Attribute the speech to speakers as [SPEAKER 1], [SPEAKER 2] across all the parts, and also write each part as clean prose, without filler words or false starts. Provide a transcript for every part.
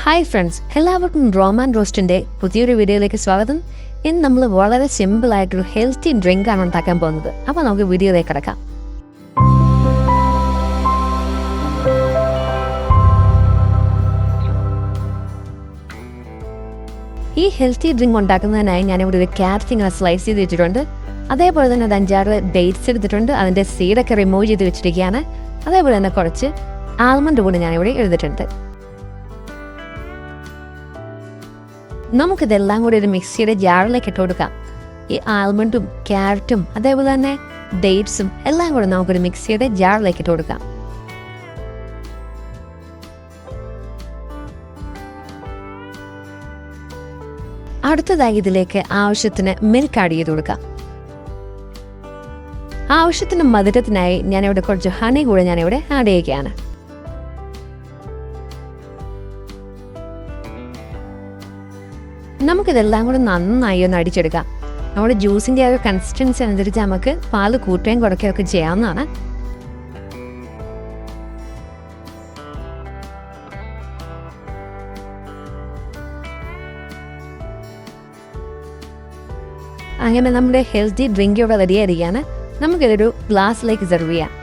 [SPEAKER 1] Hi friends, എല്ലാവർക്കും റോമാൻ റോസ്റ്റിൻ്റെ പുതിയൊരു വീഡിയോയിലേക്ക് സ്വാഗതം. ഇന്ന് നമ്മൾ വളരെ സിമ്പിളായിട്ടൊരു ഹെൽത്തി ഡ്രിങ്കാണ് ഉണ്ടാക്കാൻ പോകുന്നത്. അപ്പോൾ നമുക്ക് വീഡിയോയിലേക്ക് കിടക്കാം. ഈ ഹെൽത്തി ഡ്രിങ്ക് ഉണ്ടാക്കുന്നതിനായി ഞാനിവിടെ ഒരു ക്യാരറ്റ് ഇങ്ങനെ സ്ലൈസ് ചെയ്ത് വെച്ചിട്ടുണ്ട്. അതേപോലെ തന്നെ ഒരു 5-6 ഡേറ്റ്സ് എടുത്തിട്ടുണ്ട്. അതിൻ്റെ സീഡൊക്കെ റിമൂവ് ചെയ്ത് വെച്ചിരിക്കുകയാണ്. അതേപോലെ തന്നെ കുറച്ച് ആൽമണ്ട് കൂടി ഞാനിവിടെ എടുത്തിട്ടുണ്ട്. നമുക്കിതെല്ലാം കൂടി ഒരു മിക്സിയുടെ ജാറിലേക്ക് ഇട്ട് കൊടുക്കാം. ഈ ആൽമണ്ടും ക്യാരറ്റും അതേപോലെ തന്നെ ഡേറ്റ്സും എല്ലാം കൂടി നമുക്കൊരു മിക്സിയുടെ ജാറിലേക്ക് ഇട്ട് കൊടുക്കാം. അടുത്തതായി ഇതിലേക്ക് ആവശ്യത്തിന് മിൽക്ക് ആഡ് ചെയ്ത് കൊടുക്കാം. ആവശ്യത്തിന് മധുരത്തിനായി ഞാനിവിടെ കുറച്ച് ഹണി കൂടെ ഞാനിവിടെ ആഡ് ചെയ്യുകയാണ്. നമുക്കിതെല്ലാം കൂടെ നന്നായി ഒന്ന് അടിച്ചെടുക്കാം. നമ്മുടെ ജ്യൂസിൻ്റെ ആ ഒരു കൺസിസ്റ്റൻസി അനുസരിച്ച് നമുക്ക് പാല് കൂട്ടുകയും കുറയ്ക്കുകയൊക്കെ ചെയ്യാവുന്നതാണ്. അങ്ങനെ നമ്മുടെ ഹെൽത്തി ഡ്രിങ്ക് ഇവിടെ റെഡിയായിരിക്കുകയാണ്. നമുക്കിതൊരു ഗ്ലാസ്സിലേക്ക് സെർവ് ചെയ്യാം.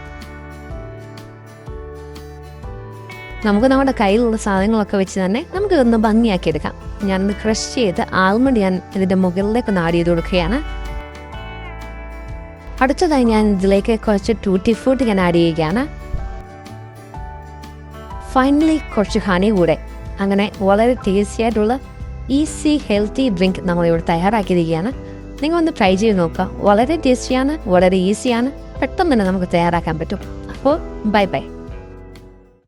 [SPEAKER 1] നമുക്ക് നമ്മുടെ കയ്യിലുള്ള സാധനങ്ങളൊക്കെ വെച്ച് തന്നെ നമുക്ക് ഇതൊന്ന് ഭംഗിയാക്കി എടുക്കാം. ഞാനൊന്ന് ക്രഷ് ചെയ്ത് ആൽമണ്ട് ഞാൻ ഇതിൻ്റെ മുകളിലേക്ക് ഒന്ന് ആഡ് ചെയ്ത് കൊടുക്കുകയാണ്. അടുത്തതായി ഞാൻ ഇതിലേക്ക് കുറച്ച് ടൂട്ടി ഫ്രൂട്ടി ഞാൻ ആഡ് ചെയ്യുകയാണ്. ഫൈനലി കുറച്ച് ഹണി കൂടെ. അങ്ങനെ വളരെ ടേസ്റ്റി ആയിട്ടുള്ള ഈസി ഹെൽത്തി ഡ്രിങ്ക് നമ്മളിവിടെ തയ്യാറാക്കിയിരിക്കുകയാണ്. നിങ്ങളൊന്ന് ട്രൈ ചെയ്ത് നോക്കുക. വളരെ ടേസ്റ്റിയാണ്, വളരെ ഈസിയാണ്, പെട്ടെന്ന് തന്നെ നമുക്ക് തയ്യാറാക്കാൻ പറ്റും. അപ്പോൾ ബൈ ബൈ.